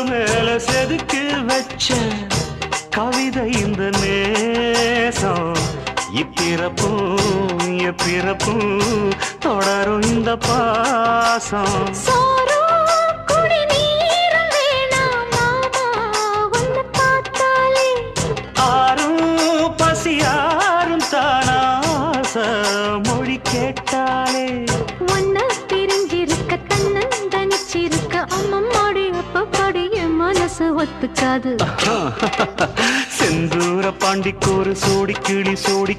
மேல செதுக்கி வச்ச கவிதை இந்த நேசம் இப்பிறப்பும் எப்பிறப்பும் தொடரும் இந்த பாசம் ஆறும் பசியாரும் தானாச மொழி கேட்டாலே ஒன்ன பிரிஞ்சிருக்க தன்னந்தனிச்சிருக்க அம்மம்மாடி அப்பப்பாடி என் மனசு ஒத்துக்காது செந்தூர பாண்டிக்கு ஒரு சோடி கிளி கூட